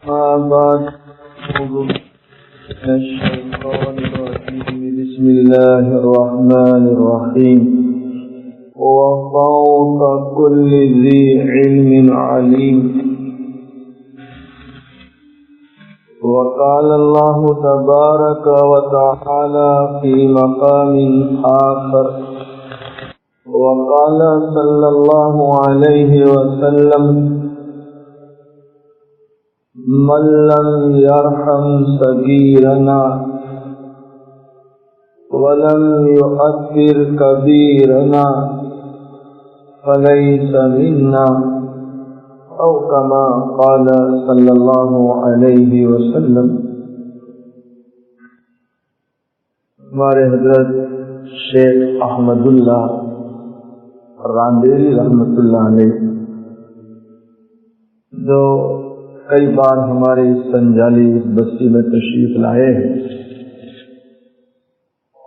بعد أعوذ من الشيطان الرجيم بسم الله الرحمن الرحيم وفوق كل ذي علم عليم وقال الله تبارك وتعالى في مقام آخر وقال صلى الله عليه وسلم من لم يرحم صغيرنا ولم يؤثر كبيرنا فليس منا أو كما قال صلى الله عليه وسلم. ہمارے حضرت شیخ احمد اللہ راندیری رحمۃ اللہ علیہ جو کئی بار ہمارے اس سنجالی اس بستی میں تشریف لائے ہیں،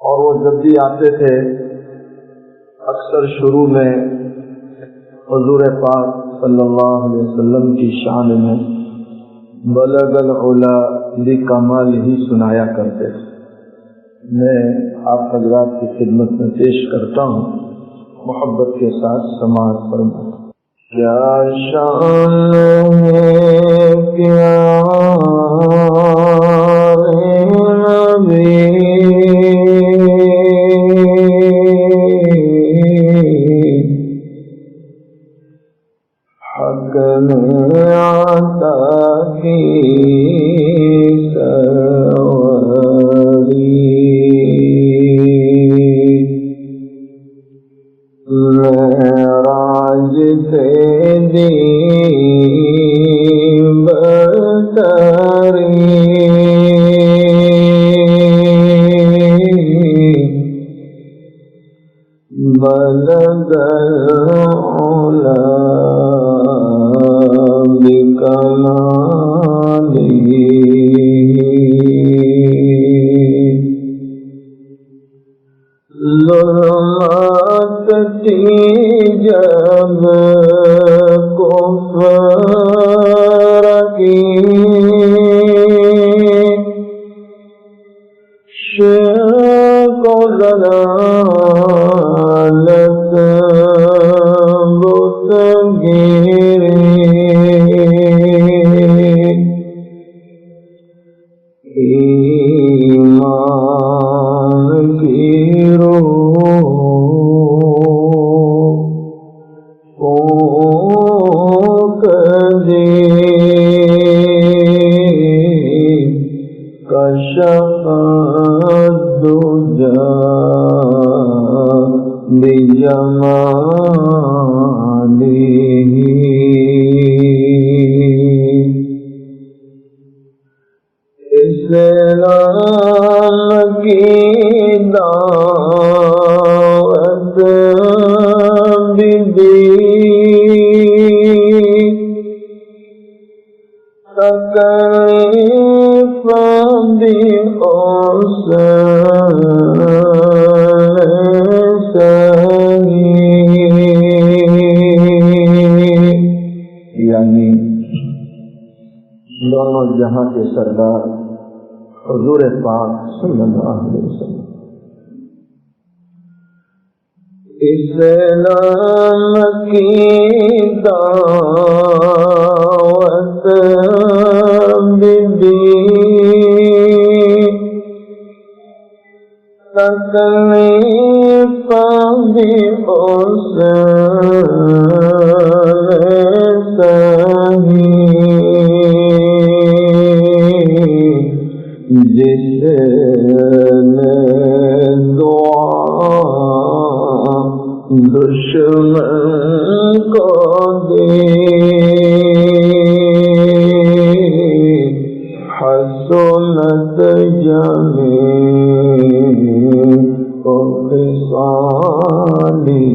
اور وہ جب بھی آتے تھے اکثر شروع میں حضور پاک صلی اللہ علیہ وسلم کی شان میں بلغ العلا بکمال ہی سنایا کرتے تھے. میں آپ حضرات کی خدمت میں پیش کرتا ہوں، محبت کے ساتھ سماعت فرمائیں. کیا شان ہے پیارے نبی حق نے عطا کی سواری معراج سے دی برتری بلغ العلا ظلمات تھی جب کفر کی شرک و ضلالت بت گیری ایمان کی کشف الدجى بجماله اسلام کی دعوت بھی دی، تکلیف بھی یعنی دونوں جہاں کے سردار حضور پاک صلی اللہ علیہ وسلم اسلام کی دعوت بھی دی، تکلیف بھی جس نے دعا دشمن کو دی، حسنت جمیع خصالی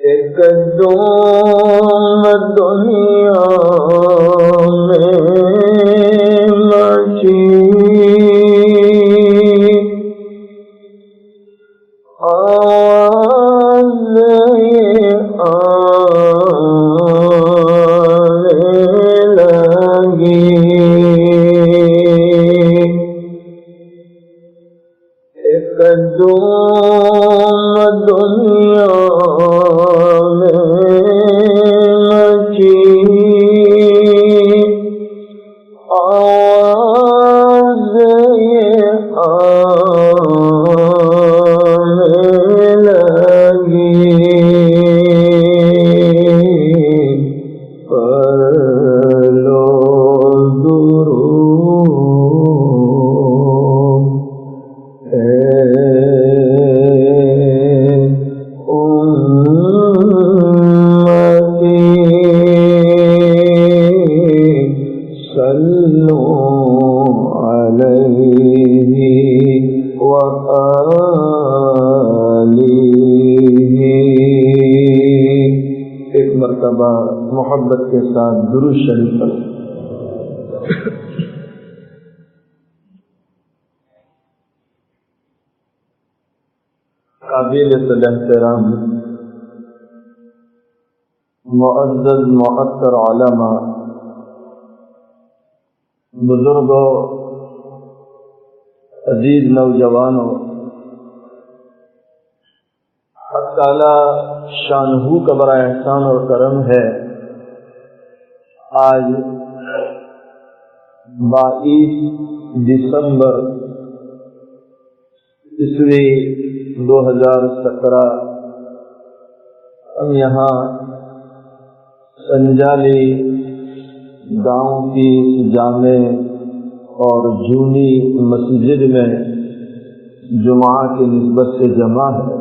ایک دوم دنیا میں مچی آواز مرتبہ محبت کے ساتھ درود شریف پڑھیں۔ قابل احترام معزز معطر علماء، بزرگوں، عزیز نوجوانوں، حق تعالی شانہ کا بڑا احسان اور کرم ہے، آج 22 دسمبر ء 2017 ہم یہاں سنجالی گاؤں کی جامع اور جونی مسجد میں جمعہ کی نسبت سے جمع ہے۔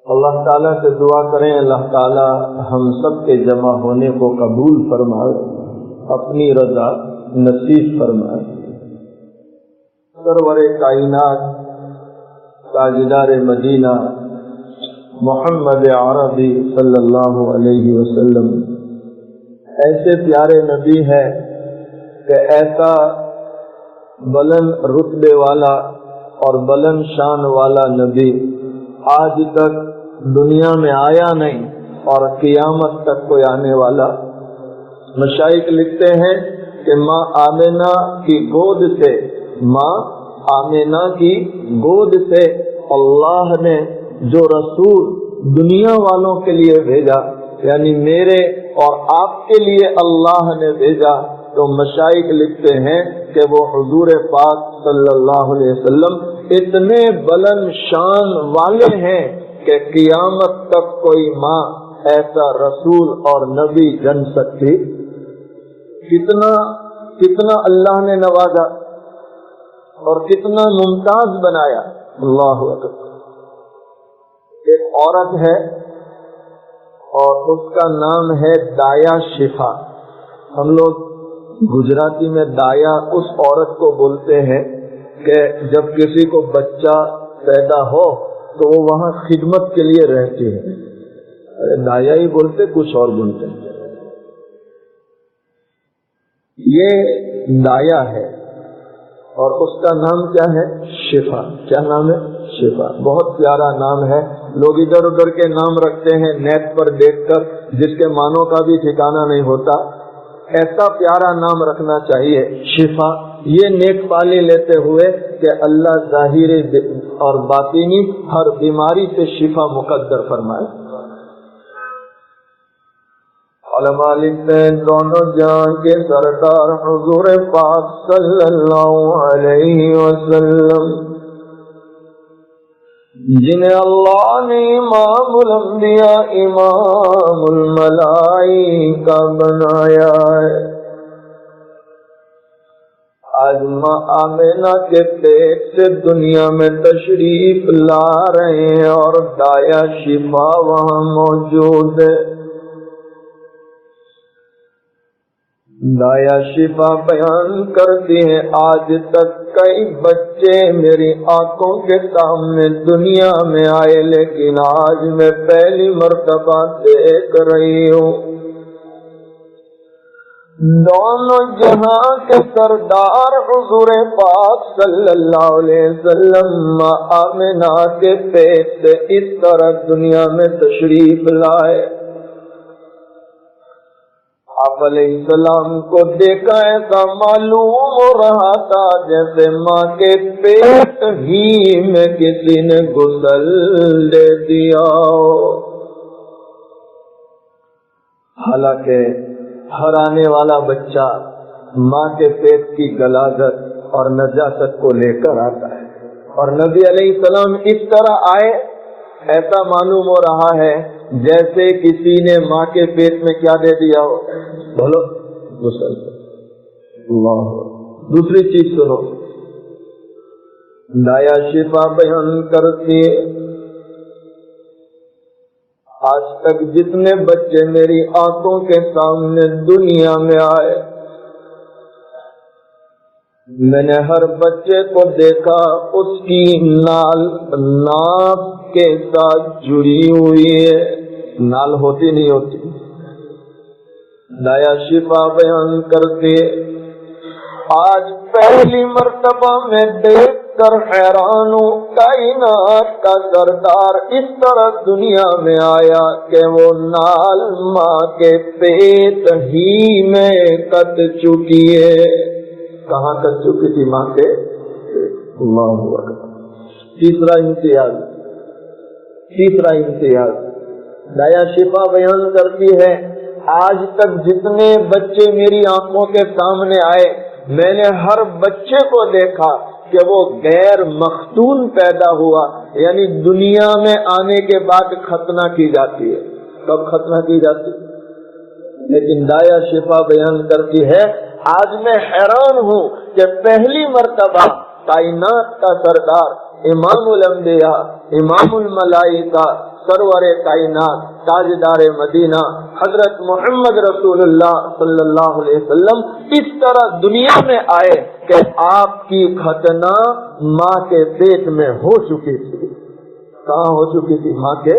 اللہ تعالیٰ سے دعا کریں اللہ تعالیٰ ہم سب کے جمع ہونے کو قبول فرمائے، اپنی رضا نصیب فرمائے۔ سرور کائنات تاجدار مدینہ محمد عربی صلی اللہ علیہ وسلم ایسے پیارے نبی ہے کہ ایسا بلند رتبے والا اور بلند شان والا نبی آج تک دنیا میں آیا نہیں اور قیامت تک کوئی آنے والا۔ مشائخ لکھتے ہیں کہ ماں آمنہ کی گود سے، ماں آمنہ کی گود سے اللہ نے جو رسول دنیا والوں کے لیے بھیجا، یعنی میرے اور آپ کے لیے اللہ نے بھیجا، تو مشائخ لکھتے ہیں کہ وہ حضور پاک صلی اللہ علیہ وسلم اتنے بلند شان والے ہیں کہ قیامت تک کوئی ماں ایسا رسول اور نبی جن سکتی۔ کتنا اللہ نے نوازا اور کتنا ممتاز بنایا، اللہ اکبر۔ ایک عورت ہے اور اس کا نام ہے دایا شفا۔ ہم لوگ گجراتی میں دایا اس عورت کو بولتے ہیں کہ جب کسی کو بچہ پیدا ہو تو وہ وہاں خدمت کے لیے رہتی ہے، دایا ہی بولتے، کچھ اور بولتے ہیں۔ یہ دایا ہے اور اس کا نام کیا ہے؟ شفا۔ کیا نام ہے؟ شفا۔ بہت پیارا نام ہے۔ لوگ ادھر ادھر کے نام رکھتے ہیں نیٹ پر دیکھ کر، جس کے معنوں کا بھی ٹھکانہ نہیں ہوتا۔ ایسا پیارا نام رکھنا چاہیے، شفا۔ یہ نیک پالی لیتے ہوئے کہ اللہ ظاہری اور باطنی ہر بیماری سے شفا مقدر فرمائے۔ علماء لکھتے ہیں دونوں جہاں کے سردار حضور پاک صلی اللہ علیہ وسلم، جنہیں اللہ نے امام الانبیاء امام الملائکہ بنایا ہے، آج ماں آمنہ کے پیٹ سے دنیا میں تشریف لا رہے ہیں اور دایا شفا وہاں موجود ہے۔ دایا شفا بیان کرتی ہے آج تک کئی بچے میری آنکھوں کے سامنے دنیا میں آئے، لیکن آج میں پہلی مرتبہ دیکھ رہی ہوں۔ دونوں جہاں کے سردار حضور پاک صلی اللہ علیہ وسلم آمنہ کے پیٹ سے اس طرح دنیا میں تشریف لائے۔ آپ علیہ السلام کو دیکھا ایسا معلوم ہو رہا تھا جیسے ماں کے پیٹ ہی میں کسی نے غسل دے دیا ہو۔ حالانکہ ہر آنے والا بچہ ماں کے پیٹ کی غلاظت اور نجاست کو لے کر آتا ہے، اور نبی علیہ السلام اس طرح آئے، ایسا معلوم ہو رہا ہے جیسے کسی نے ماں کے پیٹ میں کیا دے دیا ہو، بولو غسل۔ اللہ۔ دوسری چیز سنو، دایا شفا بیان کرتی ہے آج تک جتنے بچے میری آنکھوں کے سامنے دنیا میں آئے، میں نے ہر بچے کو دیکھا اس کی نال ناک کے ساتھ جڑی ہوئی ہے، نال ہوتی نہیں ہوتی. دایا شفا بیان کرتے آج پہلی مرتبہ میں دیکھ کر حیران ہوں، کائنات کا سردار اس طرح دنیا میں آیا کہ وہ نال ماں کے پیٹ ہی میں کٹ چکی ہے. کہاں کٹ چکی تھی؟ ماں کے. اللہ اکبر. تیسرا امتیاز دایا شفا بیان کرتی ہے آج تک جتنے بچے میری آنکھوں کے سامنے آئے میں نے ہر بچے کو دیکھا کہ وہ غیر مختون پیدا ہوا، یعنی دنیا میں آنے کے بعد ختنہ کی جاتی ہے. کب ختنہ کی جاتی ہے؟ لیکن دایا شفا بیان کرتی ہے آج میں حیران ہوں کہ پہلی مرتبہ کائنات کا سردار، امام الانبیاء، امام الملائکہ، سرور کائنات، تاجدار مدینہ حضرت محمد رسول اللہ صلی اللہ علیہ وسلم اس طرح دنیا میں آئے کہ آپ کی ختنہ ماں کے پیٹ میں ہو چکی تھی. کہاں ہو چکی تھی؟ ماں کے.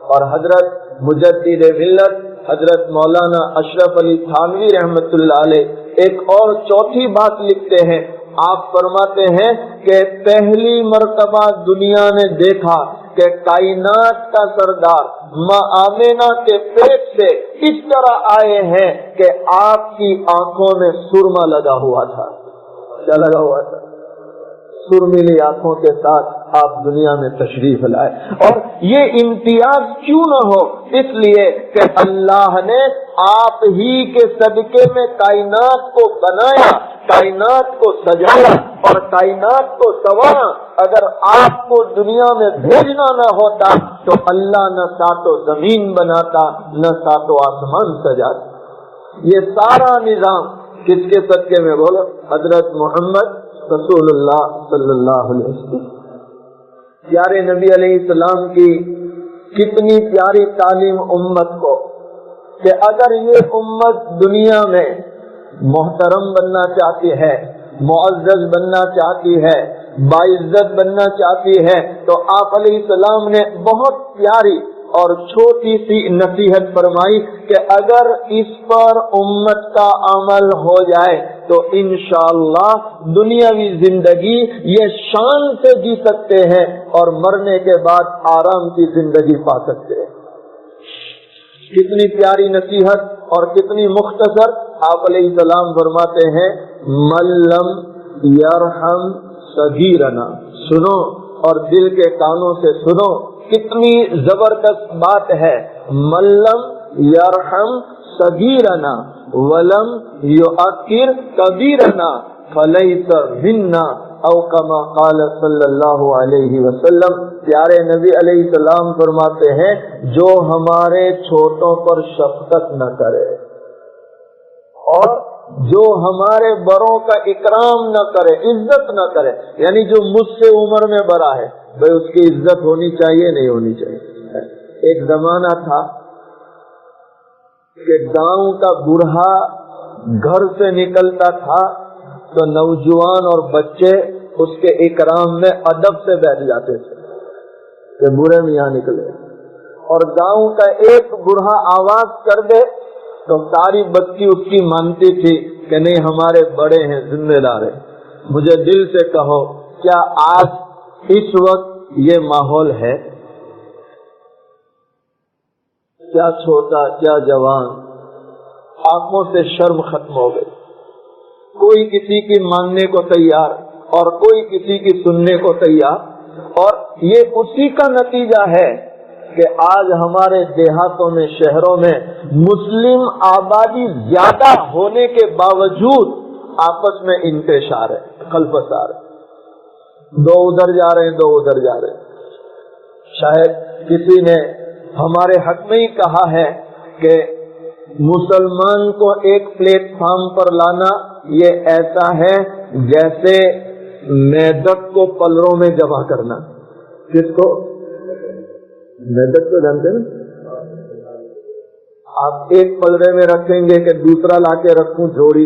اور حضرت مجدد ملت حضرت مولانا اشرف علی تھانوی رحمت اللہ علیہ ایک اور چوتھی بات لکھتے ہیں. آپ فرماتے ہیں کہ پہلی مرتبہ دنیا نے دیکھا کہ کائنات کا سردار ماں آمینہ کے پیٹ سے اس طرح آئے ہیں کہ آپ کی آنکھوں میں سرما لگا ہوا تھا. کیا لگا ہوا تھا؟ سرمیلی آنکھوں کے ساتھ آپ دنیا میں تشریف لائے. اور یہ امتیاز کیوں نہ ہو؟ اس لیے کہ اللہ نے آپ ہی کے صدقے میں کائنات کو بنایا، کائنات کو سجایا اور کائنات کو سنوارا. اگر آپ کو دنیا میں بھیجنا نہ ہوتا تو اللہ نہ ساتوں زمین بناتا نہ ساتوں آسمان سجاتا. یہ سارا نظام کس کے صدقے میں؟ بولو. حضرت محمد رسول اللہ صلی اللہ علیہ وسلم. پیارے نبی علیہ السلام کی کتنی پیاری تعلیم امت کو کہ اگر یہ امت دنیا میں محترم بننا چاہتی ہے، معزز بننا چاہتی ہے، باعزت بننا چاہتی ہے تو آپ علیہ السلام نے بہت پیاری اور چھوٹی سی نصیحت فرمائی کہ اگر اس پر امت کا عمل ہو جائے تو انشاءاللہ دنیاوی زندگی یہ شان سے جی سکتے ہیں اور مرنے کے بعد آرام کی زندگی پا سکتے ہیں. کتنی پیاری نصیحت اور کتنی مختصر. آپ علیہ السلام فرماتے ہیں ملم یرحم صغیرنا. سنو اور دل کے کانوں سے سنو، کتنی زبردست بات ہے. ملم یرحم صغیرنا ولم یؤکر کبیرنا فلیس منا او کما قال صلی اللہ علیہ وسلم. پیارے نبی علیہ السلام فرماتے ہیں جو ہمارے چھوٹوں پر شفقت نہ کرے اور جو ہمارے بڑوں کا اکرام نہ کرے، عزت نہ کرے، یعنی جو مجھ سے عمر میں بڑا ہے بھائی اس کی عزت ہونی چاہیے نہیں ہونی چاہیے. ایک زمانہ تھا کہ گاؤں کا بوڑھا گھر سے نکلتا تھا تو نوجوان اور بچے اس کے اکرام میں ادب سے بیٹھ جاتے تھے کہ بوڑھے میاں نکلے. اور گاؤں کا ایک بوڑھا آواز کر دے تو ساری بستی اس کی مانتی تھی کہ نہیں ہمارے بڑے ہیں، ذمہ دار ہیں. مجھے دل سے کہو کیا آج اس وقت یہ ماحول ہے؟ کیا چھوٹا کیا جوان، آنکھوں سے شرم ختم ہو گئی. کوئی کسی کی ماننے کو تیار اور کوئی کسی کی سننے کو تیار. اور یہ اسی کا نتیجہ ہے کہ آج ہمارے دیہاتوں میں، شہروں میں مسلم آبادی زیادہ ہونے کے باوجود آپس میں انتشار ہے، خلفسار ہے. دو ادھر جا رہے ہیں، دو ادھر جا رہے ہیں. شاید کسی نے ہمارے حق میں ہی کہا ہے کہ مسلمان کو ایک پلیٹ فارم پر لانا یہ ایسا ہے جیسے میدک کو پلروں میں جمع کرنا. کس کو؟ میدک کو جانتے نا؟ آپ ایک پلڑے میں رکھیں گے کہ دوسرا لا کے رکھوں جوڑی،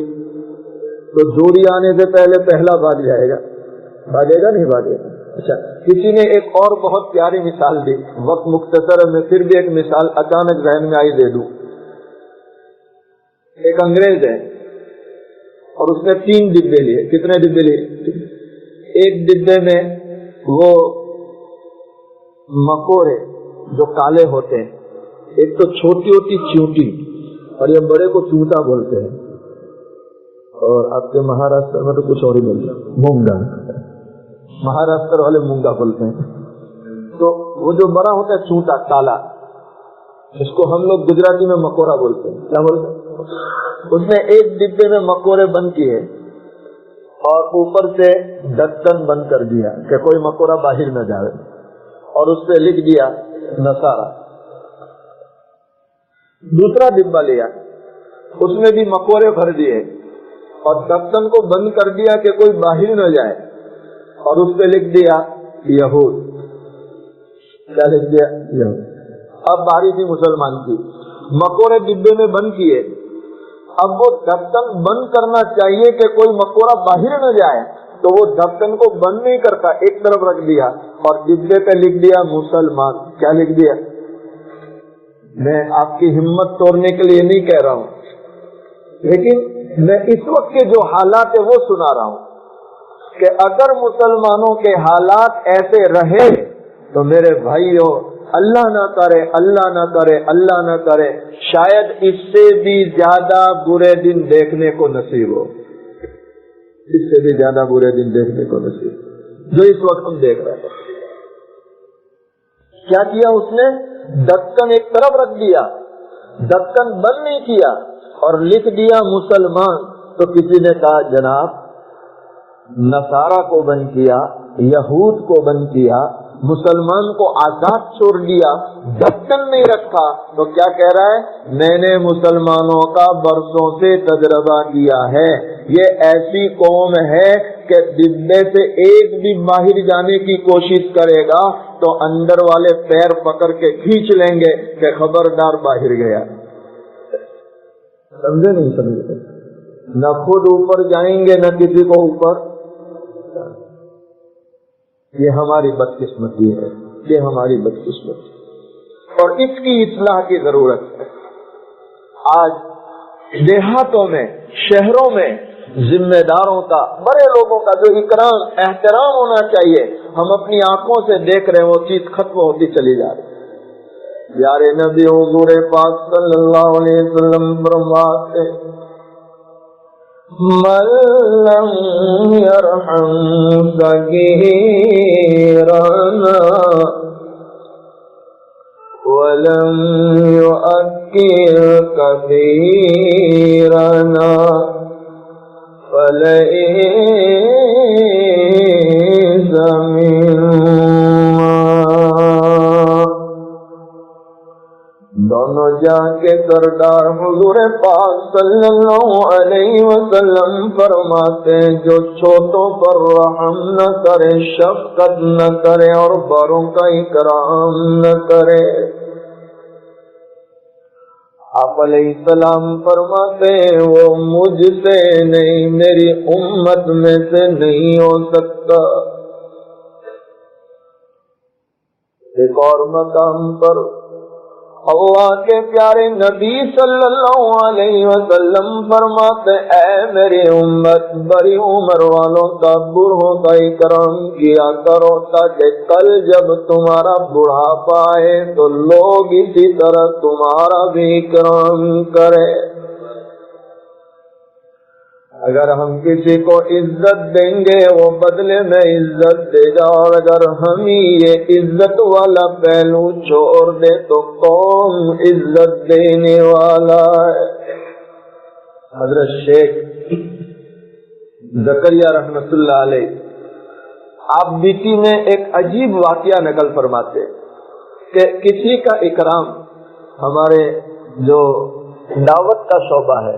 تو جوڑی آنے سے پہلے پہلا بھاگ جائے گا. بھاگے گا نہیں بھاگے گا؟ اچھا، کسی نے ایک اور بہت پیاری مثال دی، وقت مختصر ہے، میں پھر بھی ایک مثال اچانک ذہن میں آئی دے دوں۔ ایک انگریز ہے اور اس نے 3 ڈبے لیے۔ کتنے ڈبے لیے؟ ایک ڈبے میں وہ مکوڑے جو کالے ہوتے ہیں، ایک تو چھوٹی ہوتی چیونٹی اور یہ بڑے کو چوٹا بولتے ہیں، اور آپ کے مہاراشٹر میں تو کچھ اور ہی بولتے ہیں، مونگا، مہاراشٹر والے مونگا بولتے ہیں۔ تو وہ جو بڑا ہوتا ہے چوٹا کالا، اس کو ہم لوگ گجراتی میں مکوڑا بولتے ہیں۔ کیا بولتے ہیں؟ اس نے ایک ڈبے میں مکوڑے بند کیے اور اوپر سے ڈھکن بند کر دیا کہ کوئی مکوڑا باہر نہ جائے، اور اس پہ لکھ دیا نصارا۔ دوسرا ڈبہ لیا، اس میں بھی مکوڑے بھر دیے اور ڈھکن کو بند کر دیا کہ کوئی باہر نہ جائے، اور اس پہ لکھ دیا یہود۔ کیا لکھ دیا؟ یہود۔ اب باری تھی مسلمان کی، مکوڑے ڈبے میں بند کیے، اب وہ ڈھکن بند کرنا چاہیے کہ کوئی مکوڑا باہر نہ جائے، تو وہ ڈھکن کو بند نہیں کرتا، ایک طرف رکھ دیا اور ڈبے پہ لکھ دیا مسلمان۔ کیا لکھ دیا؟ میں آپ کی ہمت توڑنے کے لیے نہیں کہہ رہا ہوں، لیکن میں اس وقت کے جو حالات ہیں وہ سنا رہا ہوں کہ اگر مسلمانوں کے حالات ایسے رہے تو میرے بھائیوں، اللہ نہ کرے، اللہ نہ کرے، اللہ نہ کرے، شاید اس سے بھی زیادہ برے دن دیکھنے کو نصیب ہو، اس سے بھی زیادہ برے دن دیکھنے کو نصیب جو اس وقت ہم دیکھ رہے ہیں۔ کیا کیا اس نے؟ ڈھکن ایک طرف رکھ دیا، ڈھکن بند نہیں کیا اور لکھ دیا مسلمان۔ تو کسی نے کہا جناب نصارہ کو بند کیا، یہود کو بند کیا، مسلمان کو آزاد چھوڑ دیا، ڈھکن نہیں رکھا، تو کیا کہہ رہا ہے؟ میں نے مسلمانوں کا برسوں سے تجربہ کیا ہے، یہ ایسی قوم ہے کہ ڈبے سے ایک بھی باہر جانے کی کوشش کرے گا تو اندر والے پیر پکڑ کے کھینچ لیں گے کہ خبردار باہر گیا۔ سمجھے نہیں سمجھے؟ نہ خود اوپر جائیں گے نہ کسی کو اوپر۔ یہ ہماری بدقسمتی ہے، یہ ہماری بدقسمتی، اور اس کی اصلاح کی ضرورت ہے۔ آج دیہاتوں میں، شہروں میں ذمہ داروں کا، بڑے لوگوں کا جو اکرام احترام ہونا چاہیے، ہم اپنی آنکھوں سے دیکھ رہے ہیں وہ چیز ختم ہوتی چلی جا رہی۔ پیارے نبی حضور پاک صلی اللہ علیہ وسلم فرماتے من لم يرحم صغيرنا ولم يؤكل كبيرنا فليس منا۔ دونوں جہاں کے سردار حضور پاک صلی اللہ علیہ وسلم فرماتے ہیں جو چھوٹوں پر رحم نہ کرے، شفقت نہ کرے اور بڑوں کا اکرام نہ کرے۔ آپ علیہ السلام فرماتے ہیں وہ مجھ سے نہیں، میری امت میں سے نہیں ہو سکتا۔ ایک اور مقام پر اللہ کے پیارے نبی صلی اللہ علیہ وسلم فرماتے اے میری امت، بڑی عمر والوں کا، بوڑھوں کا اکرام کیا کرو تاکہ کل جب تمہارا بڑھاپا آئے تو لوگ اسی طرح تمہارا بھی اکرام کرے۔ اگر ہم کسی کو عزت دیں گے وہ بدلے میں عزت دے گا، اور اگر ہم ہی یہ عزت والا پہلو چھوڑ دے تو کون عزت دینے والا ہے؟ حضرت شیخ زکریا رحمۃ اللہ علیہ آپ بیتی میں ایک عجیب واقعہ نقل فرماتے کہ کسی کا اکرام، ہمارے جو دعوت کا شعبہ ہے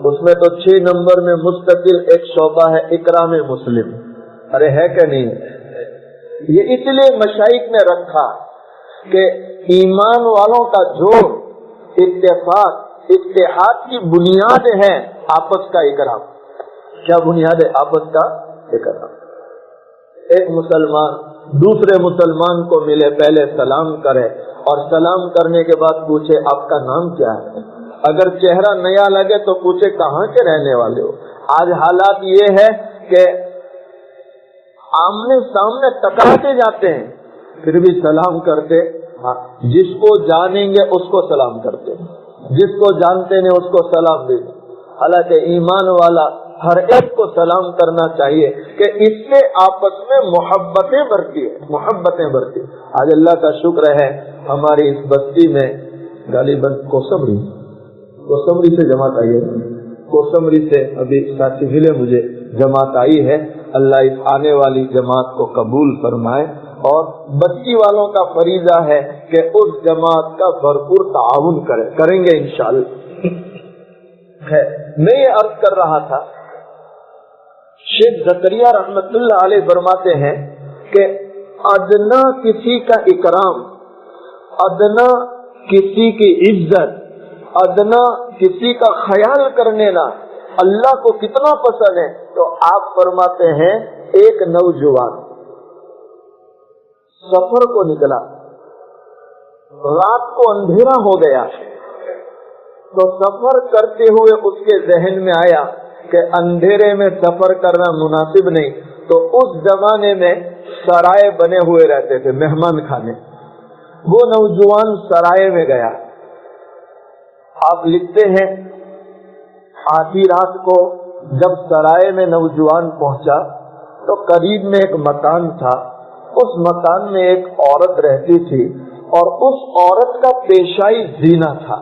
اس میں تو 6 نمبر میں مستقل ایک شعبہ ہے اکرام مسلم، ارے ہے کہ نہیں؟ یہ اس لیے مشائخ نے رکھا کہ ایمان والوں کا جو اتفاق اتحاد کی بنیاد ہے آپس کا اکرام۔ کیا بنیاد ہے؟ آپس کا اکرام۔ ایک مسلمان دوسرے مسلمان کو ملے پہلے سلام کرے اور سلام کرنے کے بعد پوچھے آپ کا نام کیا ہے. اگر چہرہ نیا لگے تو پوچھے کہاں کے رہنے والے ہو. آج حالات یہ ہے کہ آمنے سامنے ٹکرا کے جاتے ہیں پھر بھی سلام کرتے. جس کو جانیں گے اس کو سلام کرتے ہیں, جس کو جانتے نہیں اس کو سلام دیتے. حالانکہ ایمان والا ہر ایک کو سلام کرنا چاہیے کہ اس سے آپس میں محبتیں بڑھتی ہے, محبتیں بڑھتی. آج اللہ کا شکر ہے ہماری اس بستی میں غالباً کوسمری سے جماعت آئی ہے, کوسمری سے ابھی ساتھی ملے مجھے جماعت آئی ہے. اللہ اس آنے والی جماعت کو قبول فرمائے اور بستی والوں کا فریضہ ہے کہ اس جماعت کا بھرپور تعاون کریں گے انشاءاللہ. میں یہ عرض کر رہا تھا, شیخ زکریا رحمت اللہ علیہ فرماتے ہیں کہ ادنا کسی کا اکرام, ادنا کسی کی عزت, ادنا کسی کا خیال کرنے نا اللہ کو کتنا پسند ہے. تو آپ فرماتے ہیں ایک نوجوان سفر کو نکلا, رات کو اندھیرا ہو گیا, تو سفر کرتے ہوئے اس کے ذہن میں آیا کہ اندھیرے میں سفر کرنا مناسب نہیں. تو اس زمانے میں سرائے بنے ہوئے رہتے تھے, مہمان خانے. وہ نوجوان سرائے میں گیا. آپ لکھتے ہیں آدھی رات کو جب سرائے میں نوجوان پہنچا تو قریب میں ایک مکان تھا. اس مکان میں ایک عورت رہتی تھی اور اس عورت کا پیشائی زینا تھا,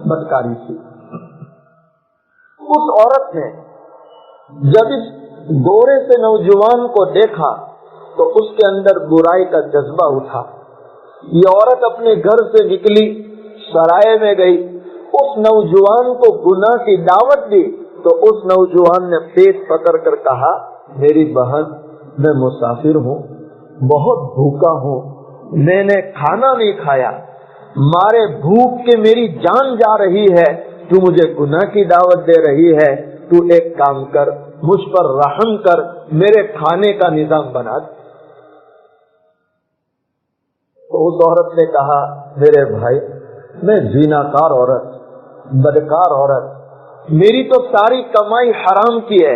بدکاری تھی. اس عورت نے جب اس گورے سے نوجوان کو دیکھا تو اس کے اندر برائی کا جذبہ اٹھا. یہ عورت اپنے گھر سے نکلی, سرائے میں گئی, اس نوجوان کو گناہ کی دعوت دی. تو اس نوجوان نے پیٹ پکڑ کر کہا میری بہن میں مسافر ہوں, بہت بھوکا ہوں, میں نے کھانا نہیں کھایا, مارے بھوک کے میری جان جا رہی ہے, تو مجھے گناہ کی دعوت دے رہی ہے, تو ایک کام کر مجھ پر رحم کر, میرے کھانے کا نظام بنا. تو اس عورت نے کہا میرے بھائی میں زیناکار عورت, بدکار عورت, میری تو ساری کمائی حرام کی ہے,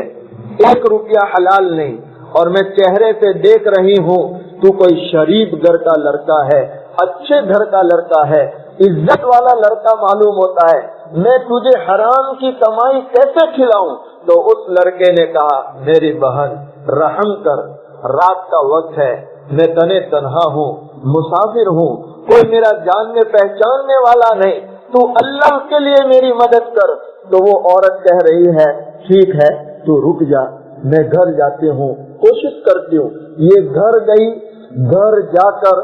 1 روپیہ حلال نہیں, اور میں چہرے سے دیکھ رہی ہوں تو کوئی شریف گھر کا لڑکا ہے, اچھے گھر کا لڑکا ہے, عزت والا لڑکا معلوم ہوتا ہے, میں تجھے حرام کی کمائی کیسے کھلاؤں. تو اس لڑکے نے کہا میری بہن رحم کر, رات کا وقت ہے, میں تنے تنہا ہوں, مسافر ہوں, کوئی میرا جاننے پہچاننے والا نہیں, تو اللہ کے لیے میری مدد کر. تو وہ عورت کہہ رہی ہے ٹھیک ہے تو رک جا, میں گھر جاتی ہوں, کوشش کرتی ہوں. یہ گھر گئی, گھر جا کر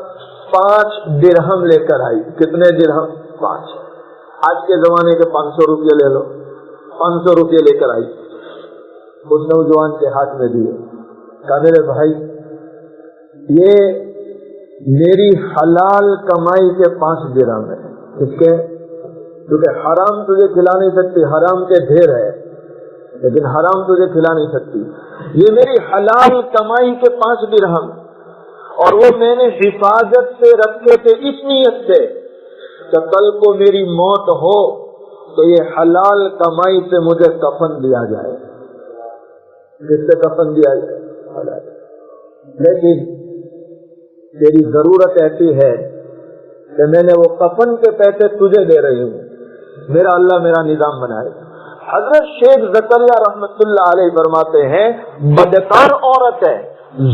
5 درہم لے کر آئی. کتنے درہم؟ 5. آج کے زمانے کے 500 روپے لے لو. 500 روپے لے کر آئی, اس نوجوان کے ہاتھ میں دیے. کہا میرے بھائی یہ میری حلال کمائی کے 5 درہم ہے. اس کے کیونکہ حرام تجھے کھلا نہیں سکتی, حرام کے ڈھیر ہے لیکن حرام تجھے کھلا نہیں سکتی. یہ میری حلال کمائی کے 5 درہم, اور وہ میں نے حفاظت سے رکھے تھے اس نیت سے کہ کل کو میری موت ہو تو یہ حلال کمائی سے مجھے کفن دیا جائے. کس سے کفن دیا جائے؟ لیکن تیری ضرورت ایسی ہے کہ میں نے وہ کفن کے پیسے تجھے دے رہی ہوں, میرا اللہ میرا نظام بنائے. حضرت شیخ زکریا رحمت اللہ علیہ فرماتے ہیں بدکار عورت ہے,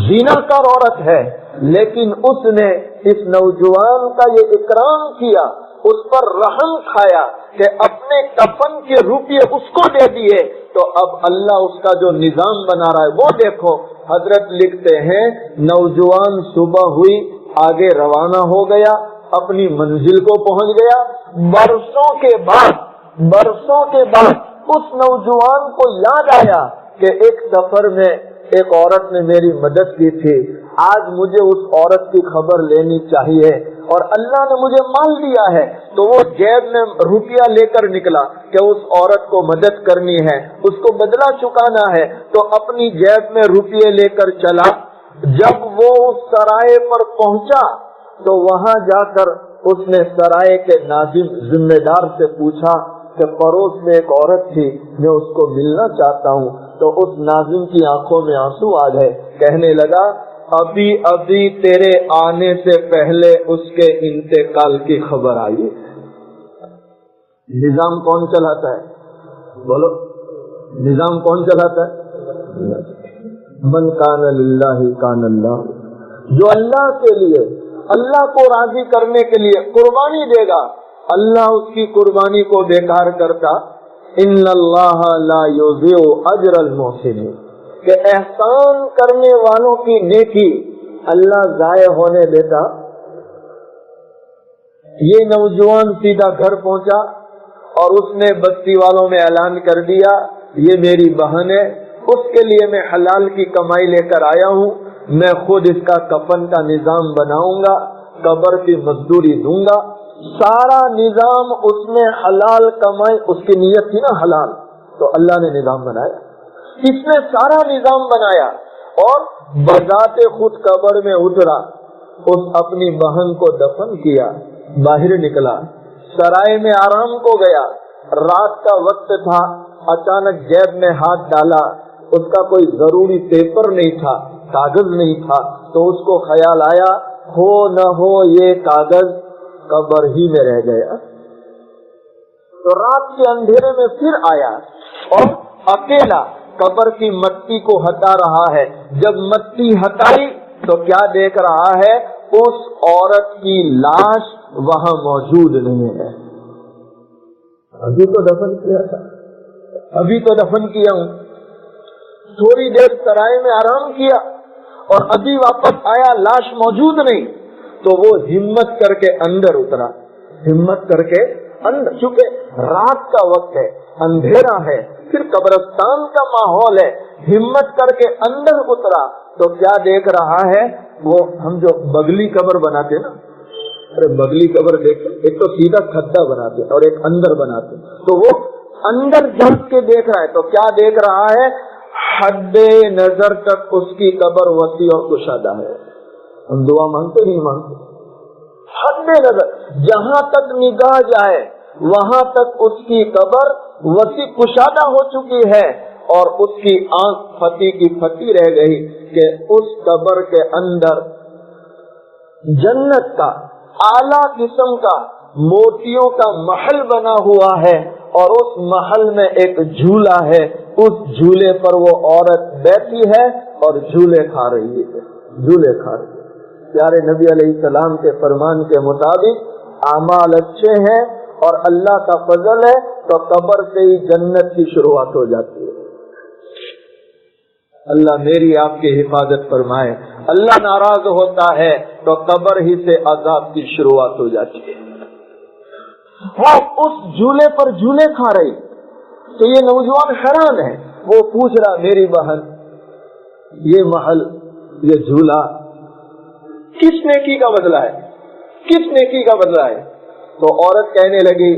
زیناکار عورت ہے, لیکن اس نے اس نوجوان کا یہ اکرام کیا, اس پر رحم کھایا کہ اپنے کفن کے روپیے اس کو دے دیے. تو اب اللہ اس کا جو نظام بنا رہا ہے وہ دیکھو. حضرت لکھتے ہیں نوجوان صبح ہوئی, آگے روانہ ہو گیا, اپنی منزل کو پہنچ گیا. برسوں کے بعد اس نوجوان کو یاد آیا کہ ایک سفر میں ایک عورت نے میری مدد کی تھی, آج مجھے اس عورت کی خبر لینی چاہیے, اور اللہ نے مجھے مال دیا ہے. تو وہ جیب میں روپیہ لے کر نکلا کہ اس عورت کو مدد کرنی ہے, اس کو بدلہ چکانا ہے. تو اپنی جیب میں روپیے لے کر چلا, جب وہ اس سرائے پر پہنچا تو وہاں جا کر اس نے سرائے کے ناظم ذمہ دار سے پوچھا کہ پڑوس میں ایک عورت تھی، میں اس کو ملنا چاہتا ہوں. تو اس ناظم کی آنکھوں میں آنسو آ گئے. کہنے لگا ابھی ابھی تیرے آنے سے پہلے اس کے انتقال کی خبر آئی. نظام کون چلاتا ہے؟ بولو، نظام کون چلاتا ہے؟ من کان للہ کان اللہ. جو اللہ کے لیے، اللہ کو راضی کرنے کے لیے قربانی دے گا، اللہ اس کی قربانی کو بیکار کرتا. ان اللہ لا یضیع اجر المحسنین، کہ احسان کرنے والوں کی نیکی اللہ ضائع ہونے دیتا. یہ نوجوان سیدھا گھر پہنچا اور اس نے بستی والوں میں اعلان کر دیا یہ میری بہن ہے، اس کے لیے میں حلال کی کمائی لے کر آیا ہوں، میں خود اس کا کفن کا نظام بناؤں گا، قبر کی مزدوری دوں گا. سارا نظام اس میں حلال کمائی، اس کی نیت تھی نا حلال، تو اللہ نے نظام بنایا. اس نے سارا نظام بنایا اور بذات خود قبر میں اترا، اس اپنی بہن کو دفن کیا، باہر نکلا، سرائے میں آرام کو گیا. رات کا وقت تھا، اچانک جیب میں ہاتھ ڈالا، اس کا کوئی ضروری پیپر نہیں تھا، کاغذ نہیں تھا، تو اس کو خیال آیا ہو نہ ہو یہ کاغذ قبر ہی میں رہ گیا. تو رات کے اندھیرے میں پھر آیا اور اکیلا قبر کی مٹی کو ہٹا رہا ہے. جب مٹی ہٹائی تو کیا دیکھ رہا ہے؟ اس عورت کی لاش وہاں موجود نہیں ہے. ابھی تو دفن کیا تھا، ابھی تو دفن کیا ہوں. تھوڑی دیر سرائے میں آرام کیا اور ابھی واپس آیا، لاش موجود نہیں. تو وہ ہمت کر کے اندر اترا، ہمت کر کے اندر، چونکہ رات کا وقت ہے، اندھیرا ہے، پھر قبرستان کا ماحول ہے، ہمت کر کے اندر اترا. تو کیا دیکھ رہا ہے؟ وہ ہم جو بگلی قبر بناتے نا، ارے بگلی قبر دیکھو، ایک تو سیدھا کھڈا بناتے اور ایک اندر بناتے، تو وہ اندر جھانک کے دیکھ رہا ہے. تو کیا دیکھ رہا ہے؟ حد نظر تک اس کی قبر وسیع اور کشادہ ہے. ہم دعا مانگتے نہیں مانگتے؟ حد نظر، جہاں تک نگاہ جائے وہاں تک اس کی قبر وسیع کشادہ ہو چکی ہے، اور اس کی آنکھ پھٹی کی پھٹی رہ گئی کہ اس قبر کے اندر جنت کا اعلیٰ قسم کا موتیوں کا محل بنا ہوا ہے، اور اس محل میں ایک جھولا ہے، اس جھولے پر وہ عورت بیٹھی ہے اور جھولے کھا رہی ہے، جھولے کھا رہی ہے. پیارے نبی علیہ السلام کے فرمان کے مطابق اعمال اچھے ہیں اور اللہ کا فضل ہے تو قبر سے ہی جنت کی شروعات ہو جاتی ہے. اللہ میری آپ کی حفاظت فرمائے. اللہ ناراض ہوتا ہے تو قبر ہی سے عذاب کی شروعات ہو جاتی ہے. وہ اس جھولے پر جھولے کھا رہی، تو یہ نوجوان حیران ہے. وہ پوچھ رہا میری بہن یہ محل، یہ جھولا کس نیکی کا بدلہ ہے، کس نیکی کا بدلہ ہے؟ تو عورت کہنے لگی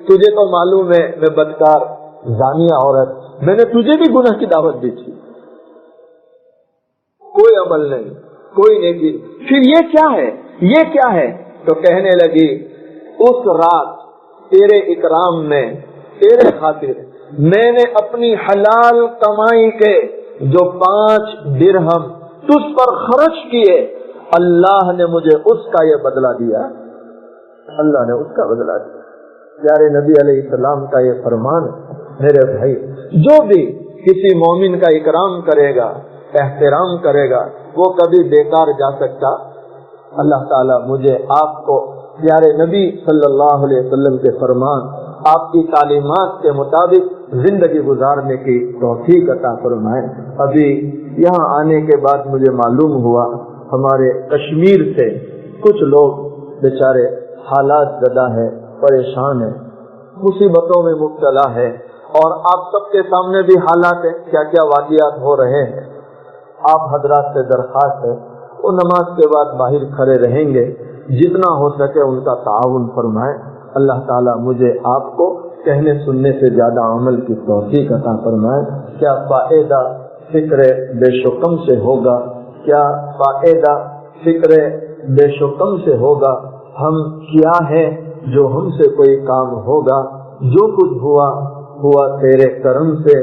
تجھے تو معلوم ہے میں بدکار زانیہ عورت، میں نے تجھے بھی گناہ کی دعوت دی تھی، کوئی عمل نہیں، کوئی نیکی. پھر یہ کیا ہے، یہ کیا ہے؟ تو کہنے لگی اس رات تیرے اکرام میں، تیرے خاطر میں نے اپنی حلال کمائی کے جو 5 درہم تجھ پر خرچ کیے، اللہ نے مجھے اس کا یہ بدلہ دیا، اللہ نے اس کا بدلہ دیا. پیارے نبی علیہ السلام کا یہ فرمان. میرے بھائی، جو بھی کسی مومن کا اکرام کرے گا، احترام کرے گا، وہ کبھی بیکار جا سکتا. اللہ تعالیٰ مجھے آپ کو پیارے نبی صلی اللہ علیہ وسلم کے فرمان، آپ کی تعلیمات کے مطابق زندگی گزارنے کی توفیق عطا فرمائے. ابھی یہاں آنے کے بعد مجھے معلوم ہوا ہمارے کشمیر سے کچھ لوگ بیچارے حالات زدہ ہے، پریشان ہے، مصیبتوں میں مبتلا ہے، اور آپ سب کے سامنے بھی حالات ہیں، کیا کیا واقعات ہو رہے ہیں. آپ حضرات سے درخواست ہے وہ نماز کے بعد باہر کھڑے رہیں گے، جتنا ہو سکے ان کا تعاون فرمائیں. اللہ تعالیٰ مجھے آپ کو کہنے سننے سے زیادہ عمل کی توفیق عطا فرمائے. کیا فائدہ فکر بے شکم سے ہوگا کیا فائدہ فکر بے شکم سے ہوگا؟ ہم کیا ہے جو ہم سے کوئی کام ہوگا؟ جو کچھ ہوا ہوا تیرے کرم سے،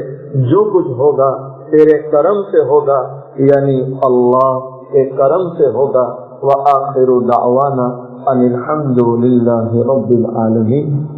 جو کچھ ہوگا تیرے کرم سے ہوگا، یعنی اللہ کے کرم سے ہوگا۔ وآخر دعوانا ان الحمد للہ رب العالمین۔